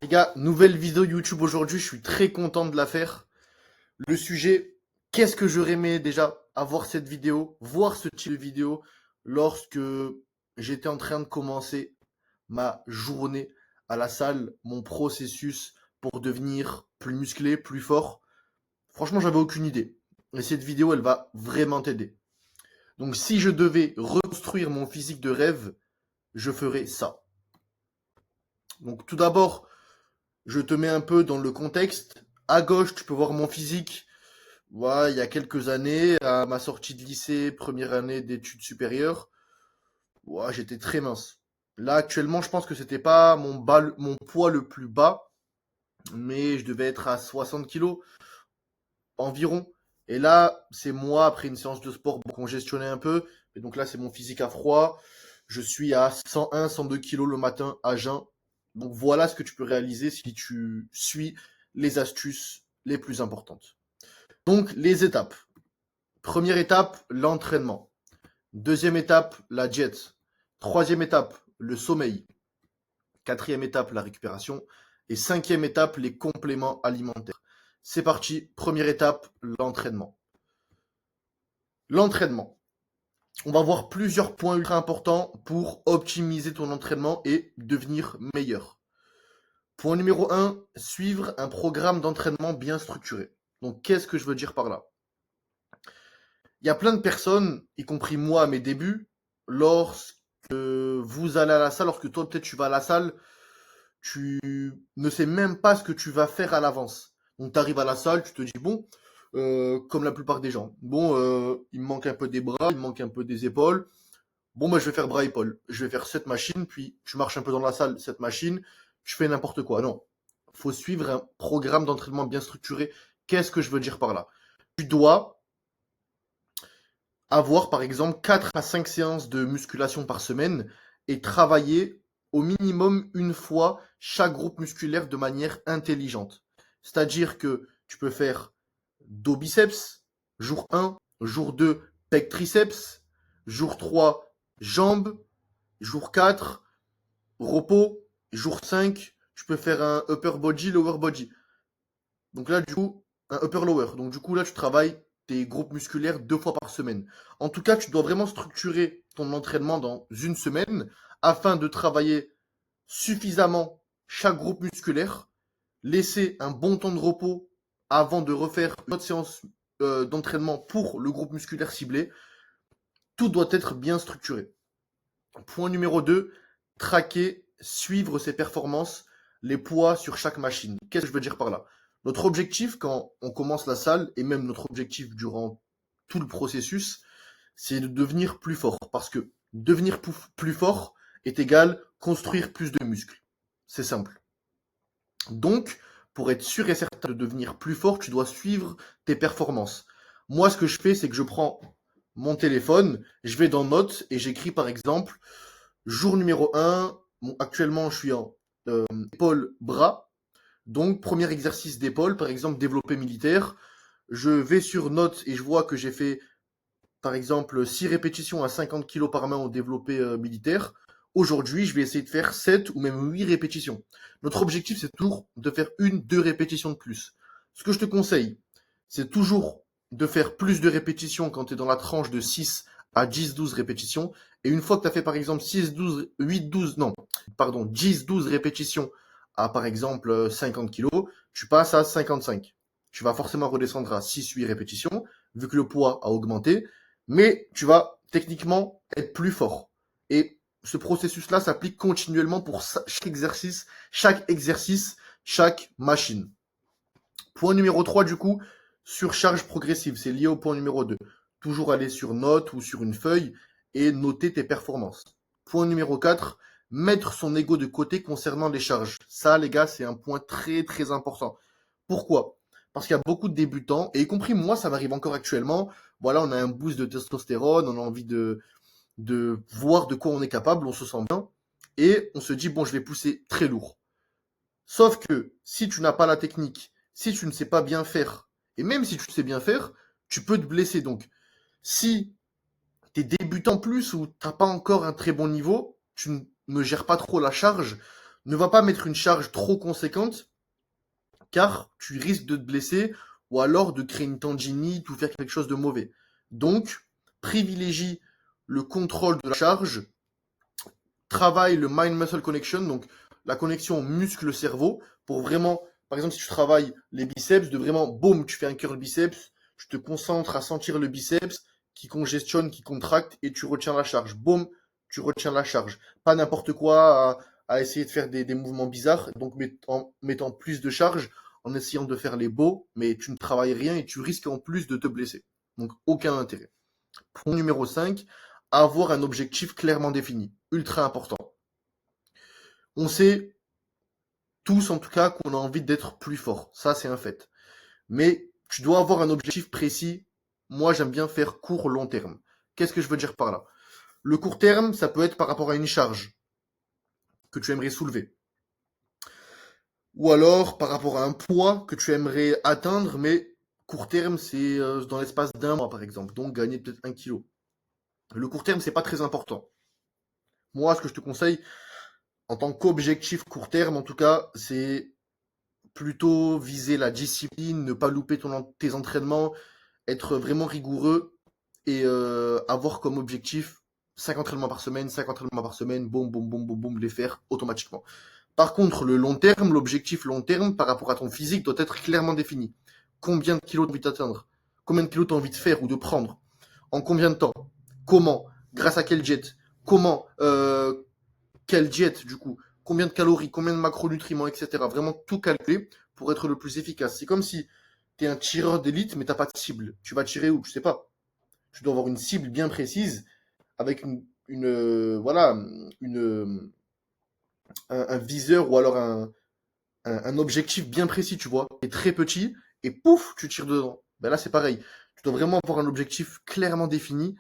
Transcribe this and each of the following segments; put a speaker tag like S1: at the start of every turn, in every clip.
S1: Les gars, nouvelle vidéo YouTube aujourd'hui, je suis très content de la faire. Le sujet, qu'est-ce que j'aurais aimé déjà avoir cette vidéo, voir ce type de vidéo lorsque j'étais en train de commencer ma journée à la salle, mon processus pour devenir plus musclé, plus fort. Franchement, j'avais aucune idée. Et cette vidéo, elle va vraiment t'aider. Donc si je devais reconstruire mon physique de rêve, je ferais ça. Donc tout d'abord, je te mets un peu dans le contexte. À gauche, tu peux voir mon physique. Voilà, il y a quelques années, à ma sortie de lycée, première année d'études supérieures, ouais, j'étais très mince. Là, actuellement, je pense que c'était pas mon poids le plus bas, mais je devais être à 60 kilos environ. Et là, c'est moi, après une séance de sport, pour congestionner un peu. Et donc là, c'est mon physique à froid. Je suis à 101, 102 kilos le matin à jeun. Donc voilà ce que tu peux réaliser si tu suis les astuces les plus importantes. Donc les étapes. Première étape, l'entraînement. Deuxième étape, la diète. Troisième étape, le sommeil. Quatrième étape, la récupération. Et cinquième étape, les compléments alimentaires. C'est parti, première étape, l'entraînement. L'entraînement. On va voir plusieurs points ultra importants pour optimiser ton entraînement et devenir meilleur. Point numéro 1, suivre un programme d'entraînement bien structuré. Donc qu'est-ce que je veux dire par là? Il y a plein de personnes, y compris moi à mes débuts, lorsque vous allez à la salle, lorsque toi peut-être tu vas à la salle, tu ne sais même pas ce que tu vas faire à l'avance. Donc tu arrives à la salle, tu te dis bon, comme la plupart des gens, bon, il me manque un peu des bras, il me manque un peu des épaules. Bon, moi je vais faire bras épaules. Je vais faire cette machine, puis tu marches un peu dans la salle, cette machine, tu fais n'importe quoi. Non, faut suivre un programme d'entraînement bien structuré. Qu'est-ce que je veux dire par là? Tu dois avoir par exemple 4 à 5 séances de musculation par semaine et travailler au minimum une fois chaque groupe musculaire de manière intelligente. C'est-à-dire que tu peux faire dos biceps, jour 1, jour 2, pec triceps, jour 3, jambes, jour 4, repos, jour 5, tu peux faire un upper body, lower body. Donc là, du coup, un upper lower. Donc du coup, là, tu travailles tes groupes musculaires 2 fois par semaine. En tout cas, tu dois vraiment structurer ton entraînement dans une semaine afin de travailler suffisamment chaque groupe musculaire, laisser un bon temps de repos avant de refaire une autre séance d'entraînement pour le groupe musculaire ciblé. Tout doit être bien structuré. Point numéro 2, traquer, suivre ses performances, les poids sur chaque machine. Qu'est-ce que je veux dire par là? Notre objectif quand on commence la salle, et même notre objectif durant tout le processus, c'est de devenir plus fort. Parce que devenir plus fort est égal construire plus de muscles. C'est simple. Donc, pour être sûr et certain de devenir plus fort, tu dois suivre tes performances. Moi, ce que je fais, c'est que je prends mon téléphone, je vais dans Notes et j'écris par exemple jour numéro 1, actuellement je suis en épaule-bras. Donc, premier exercice d'épaule, par exemple développé militaire. Je vais sur Notes et je vois que j'ai fait, par exemple, 6 répétitions à 50 kg par main au développé militaire. Aujourd'hui, je vais essayer de faire 7 ou même 8 répétitions. Notre objectif, c'est toujours de faire 1, 2 répétitions de plus. Ce que je te conseille, c'est toujours de faire plus de répétitions quand tu es dans la tranche de 6 à 10, 12 répétitions. Et une fois que tu as fait par exemple 6, 12, 8, 12, non, pardon, 10, 12 répétitions à par exemple 50 kilos, tu passes à 55. Tu vas forcément redescendre à 6, 8 répétitions, vu que le poids a augmenté, mais tu vas techniquement être plus fort. Et ce processus-là s'applique continuellement pour chaque exercice, chaque machine. Point numéro 3, du coup, surcharge progressive. C'est lié au point numéro 2. Toujours aller sur note ou sur une feuille et noter tes performances. Point numéro 4, mettre son ego de côté concernant les charges. Ça, les gars, c'est un point très très important. Pourquoi? Parce qu'il y a beaucoup de débutants, et y compris moi, ça m'arrive encore actuellement. Voilà, on a un boost de testostérone, on a envie de voir de quoi on est capable, on se sent bien, et on se dit, bon, je vais pousser très lourd. Sauf que si tu n'as pas la technique, si tu ne sais pas bien faire, et même si tu sais bien faire, tu peux te blesser. Donc, si tu es débutant plus ou tu n'as pas encore un très bon niveau, tu ne gères pas trop la charge, Ne va pas mettre une charge trop conséquente car tu risques de te blesser ou alors de créer une tendinite ou faire quelque chose de mauvais. Donc, privilégie le contrôle de la charge, travaille le mind-muscle connection, donc la connexion muscle-cerveau, pour vraiment, par exemple, si tu travailles les biceps, de vraiment, boum, tu fais un curl biceps, tu te concentres à sentir le biceps qui congestionne, qui contracte, et tu retiens la charge. Boum, tu retiens la charge. Pas n'importe quoi à essayer de faire des mouvements bizarres, donc en mettant plus de charge, en essayant de faire les beaux, mais tu ne travailles rien et tu risques en plus de te blesser. Donc, aucun intérêt. Point numéro 5, avoir un objectif clairement défini. Ultra important. On sait tous, en tout cas, qu'on a envie d'être plus fort. Ça, c'est un fait. Mais tu dois avoir un objectif précis. Moi, j'aime bien faire court long terme. Qu'est-ce que je veux dire par là? Le court terme, ça peut être par rapport à une charge que tu aimerais soulever. Ou alors par rapport à un poids que tu aimerais atteindre, mais court terme, c'est dans l'espace d'un mois, par exemple. Donc, gagner peut-être 1 kilo. Le court terme, c'est pas très important. Moi, ce que je te conseille, en tant qu'objectif court terme, en tout cas, c'est plutôt viser la discipline, ne pas louper tes entraînements, être vraiment rigoureux et avoir comme objectif 5 entraînements par semaine, 5 entraînements par semaine, boum, boum, boum, boum, boum, les faire automatiquement. Par contre, le long terme, l'objectif long terme par rapport à ton physique doit être clairement défini. Combien de kilos tu as envie d'atteindre? Combien de kilos tu as envie de faire ou de prendre? En combien de temps? Comment? Grâce à quel jet? Comment? Quel jet du coup? Combien de calories? Combien de macronutriments, etc. Vraiment tout calculer pour être le plus efficace. C'est comme si tu es un tireur d'élite mais t'as pas de cible. Tu vas tirer où? Je sais pas. Tu dois avoir une cible bien précise avec voilà un viseur ou alors un objectif bien précis, tu vois, et très petit, et pouf, tu tires dedans. Ben là, c'est pareil. Tu dois vraiment avoir un objectif clairement défini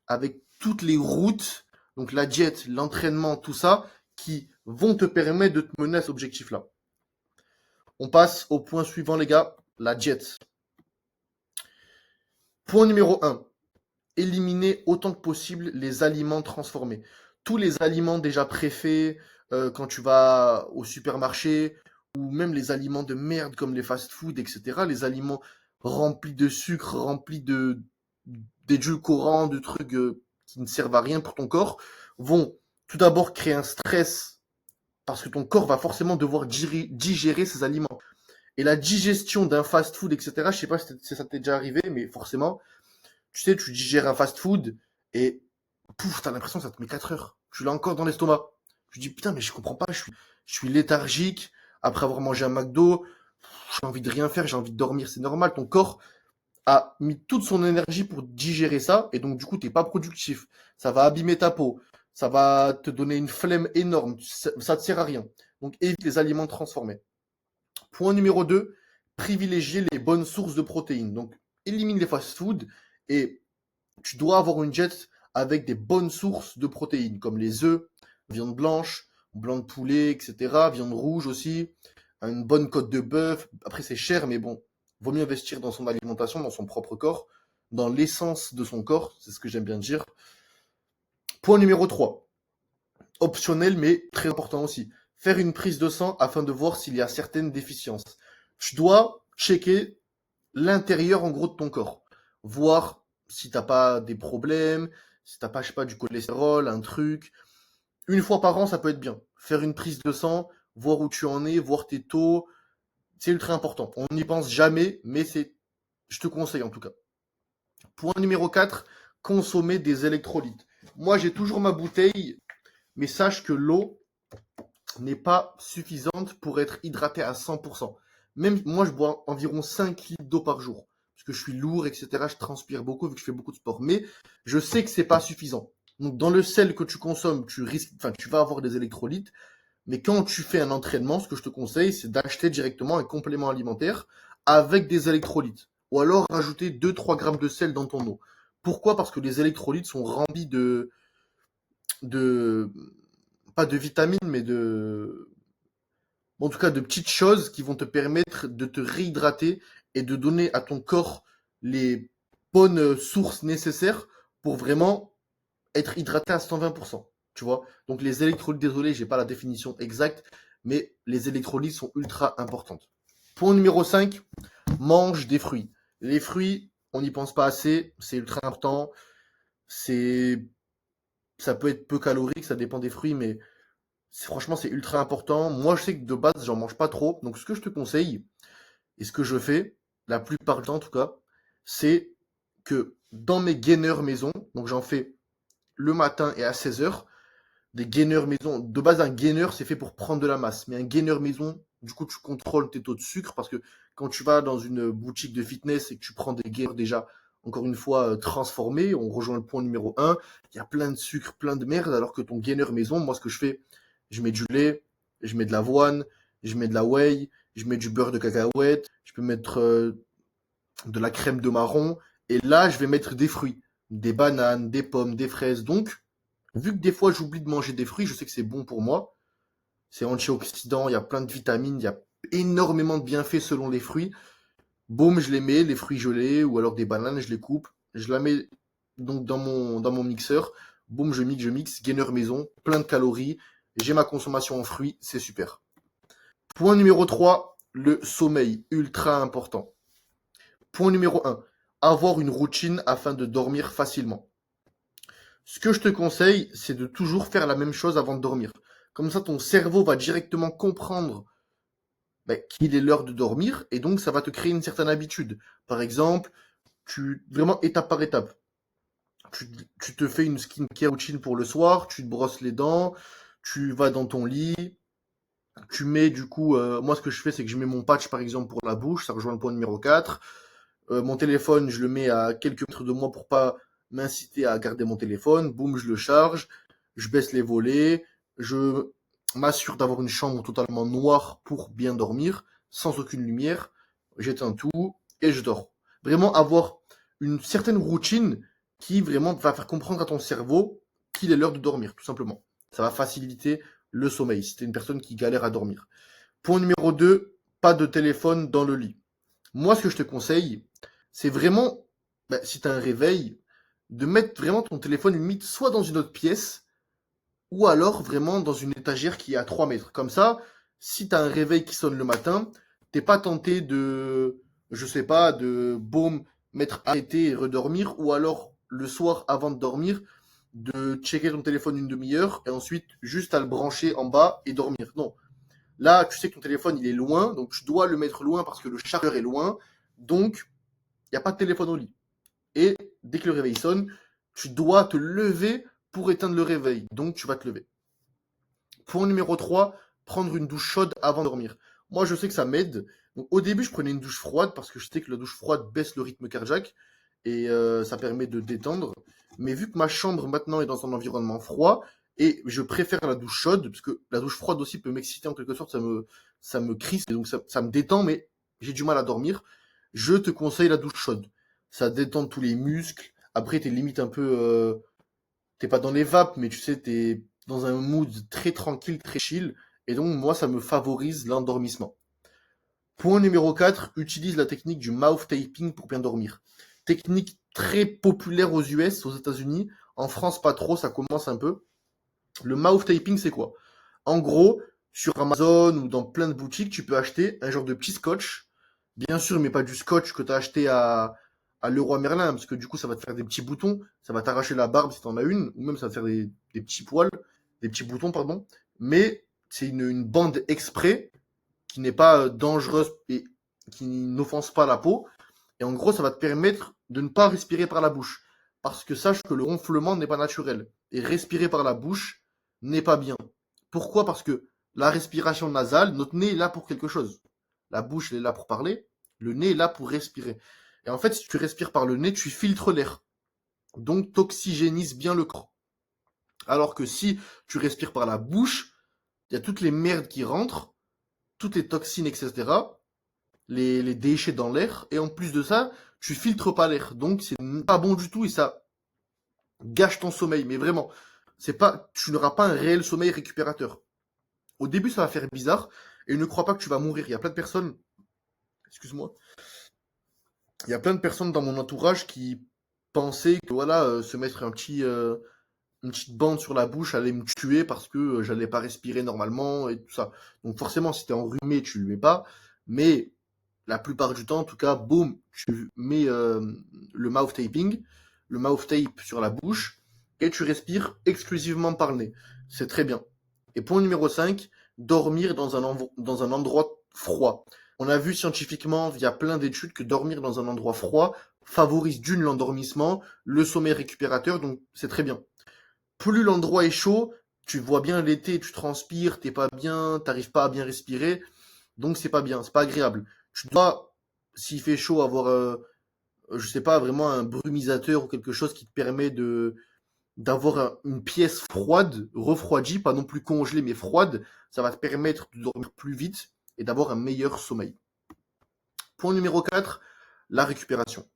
S1: avec toutes les routes, donc la diète, l'entraînement, tout ça, qui vont te permettre de te mener à cet objectif-là. On passe au point suivant, les gars, la diète. Point numéro 1. Éliminer autant que possible les aliments transformés. Tous les aliments déjà préfaits, quand tu vas au supermarché, ou même les aliments de merde comme les fast-food, etc. Les aliments remplis de sucre, remplis d'édulcorants, de trucs qui ne servent à rien pour ton corps, vont tout d'abord créer un stress parce que ton corps va forcément devoir digérer ces aliments. Et la digestion d'un fast-food, etc., je sais pas si ça t'est déjà arrivé, mais forcément, tu sais, tu digères un fast-food et pouf, t'as l'impression que ça te met 4 heures. Tu l'as encore dans l'estomac. Tu te dis, putain, mais je comprends pas, je suis léthargique après avoir mangé un McDo, j'ai envie de rien faire, j'ai envie de dormir, c'est normal, ton corps a mis toute son énergie pour digérer ça, et donc du coup, t'es pas productif. Ça va abîmer ta peau, ça va te donner une flemme énorme, ça te sert à rien. Donc évite les aliments transformés. Point numéro 2, privilégier les bonnes sources de protéines. Donc élimine les fast-foods et tu dois avoir une diète avec des bonnes sources de protéines, comme les œufs, viande blanche, blanc de poulet, etc. Viande rouge aussi, une bonne côte de bœuf. Après, c'est cher, mais bon, vaut mieux investir dans son alimentation, dans son propre corps, dans l'essence de son corps, c'est ce que j'aime bien dire. Point numéro 3, optionnel, mais très important aussi. Faire une prise de sang afin de voir s'il y a certaines déficiences. Tu dois checker l'intérieur, en gros, de ton corps. Voir si t'as pas des problèmes, si t'as pas, je sais pas, du cholestérol, un truc. Une fois par an, ça peut être bien. Faire une prise de sang, voir où tu en es, voir tes taux, c'est ultra important. On n'y pense jamais, mais je te conseille en tout cas. Point numéro 4, consommer des électrolytes. Moi, j'ai toujours ma bouteille, mais sache que l'eau n'est pas suffisante pour être hydraté à 100%. Même moi, je bois environ 5 litres d'eau par jour. Parce que je suis lourd, etc. Je transpire beaucoup vu que je fais beaucoup de sport. Mais je sais que c'est pas suffisant. Donc, dans le sel que tu consommes, tu vas avoir des électrolytes. Mais quand tu fais un entraînement, ce que je te conseille, c'est d'acheter directement un complément alimentaire avec des électrolytes. Ou alors rajouter 2-3 grammes de sel dans ton eau. Pourquoi? Parce que les électrolytes sont remplis de, pas de vitamines, mais en tout cas de petites choses qui vont te permettre de te réhydrater et de donner à ton corps les bonnes sources nécessaires pour vraiment être hydraté à 120%. Tu vois? Donc les électrolytes, désolé, j'ai pas la définition exacte, mais les électrolytes sont ultra importantes. Point numéro 5, mange des fruits. Les fruits, on n'y pense pas assez, c'est ultra important. C'est, ça peut être peu calorique, ça dépend des fruits, mais franchement, c'est ultra important. Moi, je sais que de base, j'en mange pas trop. Donc, ce que je te conseille, et ce que je fais, la plupart du temps en tout cas, c'est que dans mes gainers maison, donc j'en fais le matin et à 16 h, des gainers maison. De base, un gainer, c'est fait pour prendre de la masse. Mais un gainer maison, du coup, tu contrôles tes taux de sucre parce que quand tu vas dans une boutique de fitness et que tu prends des gainers déjà, encore une fois, transformés, on rejoint le point numéro 1, il y a plein de sucre, plein de merde, alors que ton gainer maison, moi, ce que je fais, je mets du lait, je mets de l'avoine, je mets de la whey, je mets du beurre de cacahuète, je peux mettre de la crème de marron, et là, je vais mettre des fruits, des bananes, des pommes, des fraises. Donc, vu que des fois j'oublie de manger des fruits, je sais que c'est bon pour moi. C'est antioxydant, il y a plein de vitamines, il y a énormément de bienfaits selon les fruits. Boum, je les mets, les fruits gelés, ou alors des bananes, je les coupe, je la mets donc dans mon mixeur. Boum, je mixe, gainer maison, plein de calories. J'ai ma consommation en fruits, c'est super. Point numéro 3, le sommeil, ultra important. Point numéro 1, avoir une routine afin de dormir facilement. Ce que je te conseille, c'est de toujours faire la même chose avant de dormir. Comme ça, ton cerveau va directement comprendre qu'il est l'heure de dormir et donc ça va te créer une certaine habitude. Par exemple, vraiment étape par étape. Tu, tu te fais une skincare routine pour le soir, tu te brosses les dents, tu vas dans ton lit, tu mets du coup, moi ce que je fais c'est que je mets mon patch par exemple pour la bouche, ça rejoint le point numéro 4. Mon téléphone, je le mets à quelques mètres de moi pour pas m'inciter à garder mon téléphone. Boum, je le charge, je baisse les volets, je m'assure d'avoir une chambre totalement noire pour bien dormir, sans aucune lumière. J'éteins tout et je dors. Vraiment avoir une certaine routine qui vraiment va faire comprendre à ton cerveau qu'il est l'heure de dormir, tout simplement. Ça va faciliter le sommeil si t'es une personne qui galère à dormir. Point numéro 2, pas de téléphone dans le lit. Moi, ce que je te conseille, c'est vraiment, si tu as un réveil, de mettre vraiment ton téléphone limite soit dans une autre pièce, ou alors vraiment dans une étagère qui est à 3 mètres. Comme ça, si tu as un réveil qui sonne le matin, t'es pas tenté de, je sais pas, de boum, mettre arrêter et redormir, ou alors le soir avant de dormir, de checker ton téléphone une demi-heure, et ensuite juste à le brancher en bas et dormir. Non, là, tu sais que ton téléphone, il est loin, donc tu dois le mettre loin parce que le chargeur est loin. Donc, il n'y a pas de téléphone au lit. Et dès que le réveil sonne, tu dois te lever pour éteindre le réveil. Donc, tu vas te lever. Point numéro 3, prendre une douche chaude avant de dormir. Moi, je sais que ça m'aide. Donc, au début, je prenais une douche froide parce que je sais que la douche froide baisse le rythme cardiaque et ça permet de détendre. Mais vu que ma chambre maintenant est dans un environnement froid, et je préfère la douche chaude, parce que la douche froide aussi peut m'exciter en quelque sorte, ça me crispe, et donc ça me détend, mais j'ai du mal à dormir. Je te conseille la douche chaude. Ça détend tous les muscles. Après, t'es limite un peu, t'es pas dans les vapes, mais tu sais, t'es dans un mood très tranquille, très chill. Et donc, moi, ça me favorise l'endormissement. Point numéro 4, utilise la technique du mouth taping pour bien dormir. Technique très populaire aux US, aux États-Unis. En France, pas trop, ça commence un peu. Le mouth taping, c'est quoi? En gros, sur Amazon ou dans plein de boutiques, tu peux acheter un genre de petit scotch. Bien sûr, mais pas du scotch que tu as acheté à Leroy Merlin, parce que du coup, ça va te faire des petits boutons, ça va t'arracher la barbe si tu en as une, ou même ça va te faire des petits poils, des petits boutons, pardon. Mais c'est une bande exprès qui n'est pas dangereuse et qui n'offense pas la peau. Et en gros, ça va te permettre de ne pas respirer par la bouche. Parce que sache que le ronflement n'est pas naturel. Et respirer par la bouche n'est pas bien. Pourquoi? Parce que la respiration nasale, notre nez est là pour quelque chose. La bouche, elle est là pour parler. Le nez est là pour respirer. Et en fait, si tu respires par le nez, tu filtres l'air. Donc, t'oxygénises bien le corps. Alors que si tu respires par la bouche, il y a toutes les merdes qui rentrent, toutes les toxines, etc., les déchets dans l'air, et en plus de ça, tu filtres pas l'air. Donc c'est pas bon du tout et ça gâche ton sommeil. Mais vraiment, tu n'auras pas un réel sommeil récupérateur. Au début, ça va faire bizarre, et ne crois pas que tu vas mourir. Il y a plein de personnes, excuse-moi, il y a plein de personnes dans mon entourage qui pensaient que voilà, se mettre un petit une petite bande sur la bouche allait me tuer parce que j'allais pas respirer normalement et tout ça. Donc forcément, si t'es enrhumé, tu le mets pas. Mais la plupart du temps, en tout cas, boum, tu mets le mouth taping, le mouth tape sur la bouche et tu respires exclusivement par le nez. C'est très bien. Et point numéro 5, dormir dans un endroit froid. On a vu scientifiquement via plein d'études que dormir dans un endroit froid favorise d'une l'endormissement, le sommeil récupérateur, donc c'est très bien. Plus l'endroit est chaud, tu vois bien l'été, tu transpires, t'es pas bien, t'arrives pas à bien respirer, donc c'est pas bien, c'est pas agréable. Tu dois, s'il fait chaud, avoir, je sais pas, vraiment un brumisateur ou quelque chose qui te permet de d'avoir une pièce froide, refroidie, pas non plus congelée mais froide. Ça va te permettre de dormir plus vite et d'avoir un meilleur sommeil. Point numéro 4, la récupération.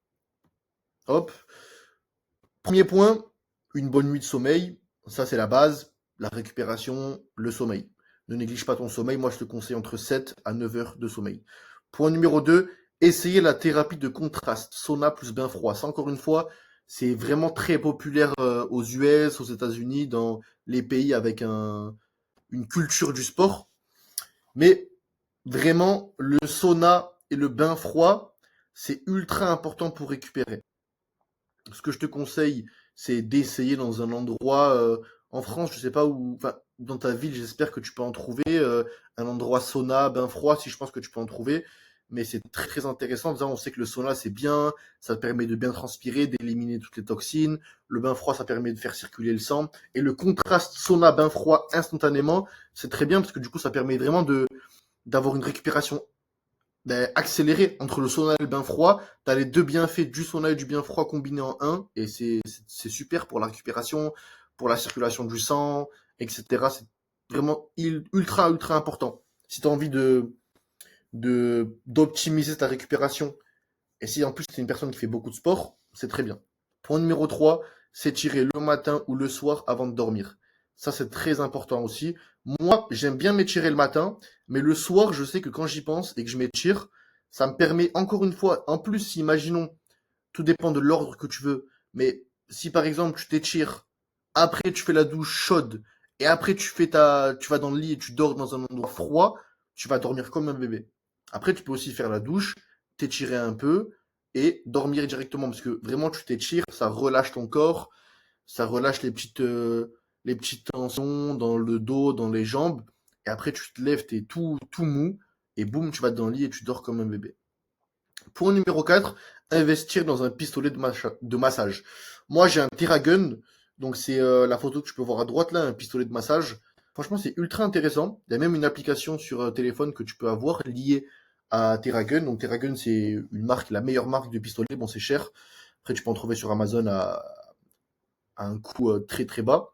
S1: Hop. Premier point, une bonne nuit de sommeil. Ça, c'est la base. La récupération, le sommeil. Ne néglige pas ton sommeil. Moi, je te conseille entre 7 à 9 heures de sommeil. Point numéro 2, essayer la thérapie de contraste, sauna plus bain froid. Ça, encore une fois, c'est vraiment très populaire aux US, aux États-Unis, dans les pays avec une culture du sport. Mais vraiment, le sauna et le bain froid, c'est ultra important pour récupérer. Ce que je te conseille, c'est d'essayer dans un endroit en France, je sais pas où, enfin, dans ta ville, j'espère que tu peux en trouver un endroit sauna, bain froid, si je pense que tu peux en trouver. Mais c'est très très intéressant. Déjà, on sait que le sauna c'est bien, ça te permet de bien transpirer, d'éliminer toutes les toxines. Le bain froid, ça permet de faire circuler le sang. Et le contraste sauna-bain froid instantanément, c'est très bien parce que du coup, ça permet vraiment de d'avoir une récupération accéléré entre le sauna et le bain froid. Tu as les deux bienfaits du sauna et du bain froid combinés en un. Et c'est super pour la récupération, pour la circulation du sang, etc. C'est vraiment ultra, ultra important. Si tu as envie d'optimiser ta récupération, et si en plus tu es une personne qui fait beaucoup de sport, c'est très bien. Point numéro 3, s'étirer le matin ou le soir avant de dormir. Ça, c'est très important aussi. Moi, j'aime bien m'étirer le matin, mais le soir, je sais que quand j'y pense et que je m'étire, ça me permet encore une fois, en plus, si imaginons, tout dépend de l'ordre que tu veux, mais si par exemple tu t'étires, après tu fais la douche chaude, et après tu vas dans le lit et tu dors dans un endroit froid, tu vas dormir comme un bébé. Après, tu peux aussi faire la douche, t'étirer un peu et dormir directement parce que vraiment tu t'étires, ça relâche ton corps, ça relâche les petites tensions dans le dos, dans les jambes et après tu te lèves, t'es tout mou et boum, tu vas dans le lit et tu dors comme un bébé. Point numéro 4, investir dans un pistolet de massage. Moi, j'ai un Theragun, donc c'est la photo que tu peux voir à droite là, un pistolet de massage. Franchement, c'est ultra intéressant. Il y a même une application sur téléphone que tu peux avoir liée à Theragun. Donc Theragun, c'est une marque, la meilleure marque de pistolet. Bon, c'est cher. Après, tu peux en trouver sur Amazon à un coût très très bas.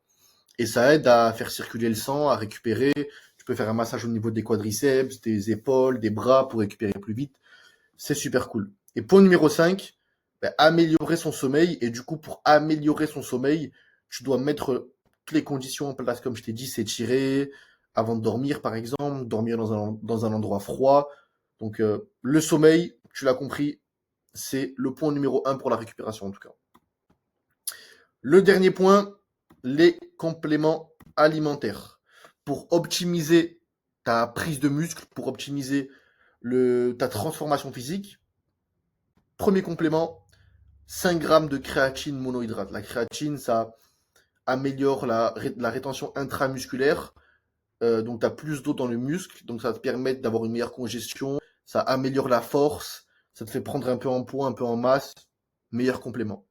S1: Et ça aide à faire circuler le sang, à récupérer. Tu peux faire un massage au niveau des quadriceps, des épaules, des bras pour récupérer plus vite. C'est super cool. Et point numéro 5, améliorer son sommeil. Et du coup, pour améliorer son sommeil, tu dois mettre toutes les conditions en place, comme je t'ai dit, s'étirer avant de dormir, par exemple, dormir dans un endroit froid. Donc, le sommeil, tu l'as compris, c'est le point numéro 1 pour la récupération, en tout cas. Le dernier point, les compléments alimentaires. Pour optimiser ta prise de muscle, pour optimiser ta transformation physique, premier complément, 5 grammes de créatine monohydrate. La créatine, ça améliore la rétention intramusculaire. Donc, tu as plus d'eau dans le muscle. Donc, ça va te permettre d'avoir une meilleure congestion. Ça améliore la force. Ça te fait prendre un peu en poids, un peu en masse. Meilleur complément.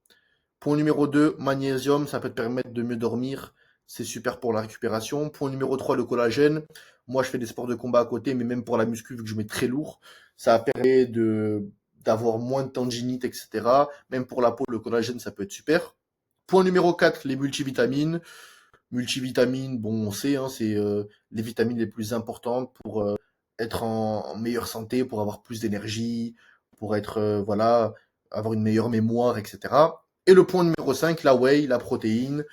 S1: Point numéro 2, magnésium. Ça peut te permettre de mieux dormir. C'est super pour la récupération. Point numéro 3, le collagène. Moi, je fais des sports de combat à côté, mais même pour la muscu, vu que je mets très lourd, ça permet d'avoir moins de tendinite, etc. Même pour la peau, le collagène, ça peut être super. Point numéro 4, les multivitamines. Multivitamines, bon, on sait, hein, c'est les vitamines les plus importantes pour être en meilleure santé, pour avoir plus d'énergie, pour être, voilà, avoir une meilleure mémoire, etc. Et le point numéro 5, la whey, la protéine.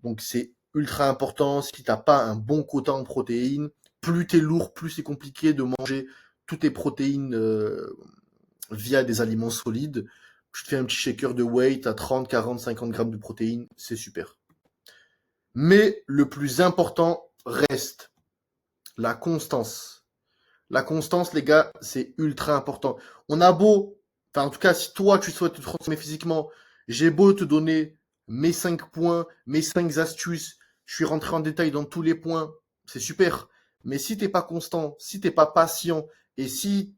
S1: Donc c'est ultra important. Si t'as pas un bon quota en protéines, plus t'es lourd, plus c'est compliqué de manger toutes tes protéines via des aliments solides. Tu te fais un petit shaker de whey, t'as 30, 40, 50 grammes de protéines, c'est super. Mais le plus important reste la constance. La constance, les gars, c'est ultra important. On a beau, enfin, en tout cas, si toi, tu souhaites te transformer physiquement, j'ai beau te donner mes 5 points, mes 5 astuces, je suis rentré en détail dans tous les points, c'est super. Mais si t'es pas constant, si t'es pas patient, et si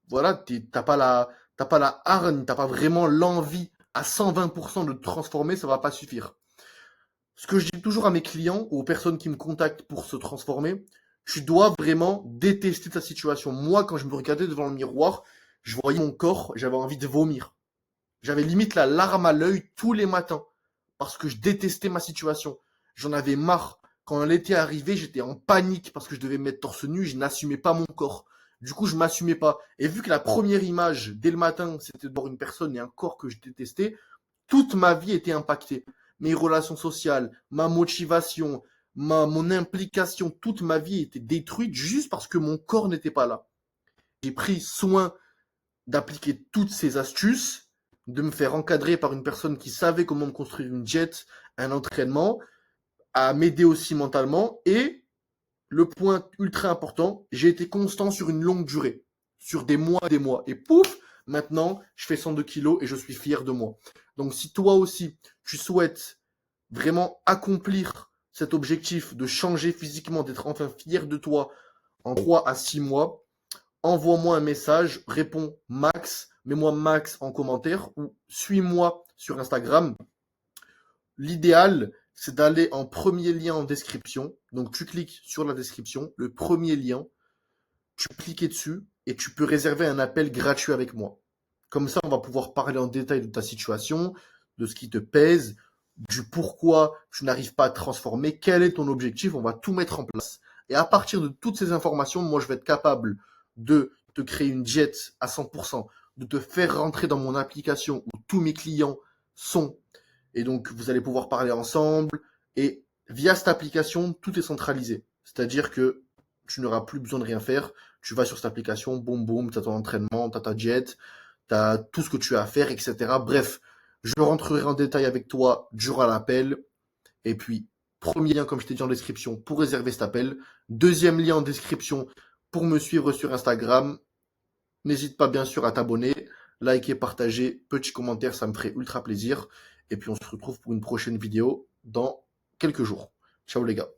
S1: voilà, t'as pas la hargne, t'as pas vraiment l'envie à 120% de te transformer, ça va pas suffire. Ce que je dis toujours à mes clients ou aux personnes qui me contactent pour se transformer, tu dois vraiment détester ta situation. Moi, quand je me regardais devant le miroir, je voyais mon corps, j'avais envie de vomir. J'avais limite la larme à l'œil tous les matins parce que je détestais ma situation. J'en avais marre. Quand l'été arrivait, j'étais en panique parce que je devais me mettre torse nu, je n'assumais pas mon corps. Du coup, je m'assumais pas. Et vu que la première image, dès le matin, c'était de voir une personne et un corps que je détestais, toute ma vie était impactée. Mes relations sociales, ma motivation, mon implication, toute ma vie était détruite juste parce que mon corps n'était pas là. J'ai pris soin d'appliquer toutes ces astuces, de me faire encadrer par une personne qui savait comment me construire une jet, un entraînement, à m'aider aussi mentalement. Et le point ultra important, j'ai été constant sur une longue durée, sur des mois et des mois. Et pouf, maintenant, je fais 102 kilos et je suis fier de moi. Donc si toi aussi, tu souhaites vraiment accomplir cet objectif de changer physiquement, d'être enfin fier de toi en 3 à 6 mois, envoie-moi un message, réponds Max, mets-moi Max en commentaire ou suis-moi sur Instagram. L'idéal, c'est d'aller en premier lien en description. Donc tu cliques sur la description, le premier lien, tu cliques dessus et tu peux réserver un appel gratuit avec moi. Comme ça, on va pouvoir parler en détail de ta situation, de ce qui te pèse, du pourquoi tu n'arrives pas à te transformer, quel est ton objectif, on va tout mettre en place. Et à partir de toutes ces informations, moi, je vais être capable de te créer une jet à 100%, de te faire rentrer dans mon application où tous mes clients sont. Et donc, vous allez pouvoir parler ensemble. Et via cette application, tout est centralisé. C'est-à-dire que tu n'auras plus besoin de rien faire. Tu vas sur cette application, boum boum, tu as ton entraînement, tu as ta jet, tu as tout ce que tu as à faire, etc. Bref, je rentrerai en détail avec toi durant l'appel. Et puis, premier lien, comme je t'ai dit en description, pour réserver cet appel. Deuxième lien en description pour me suivre sur Instagram. N'hésite pas bien sûr à t'abonner, liker, partager, petit commentaire, ça me ferait ultra plaisir. Et puis on se retrouve pour une prochaine vidéo dans quelques jours. Ciao les gars.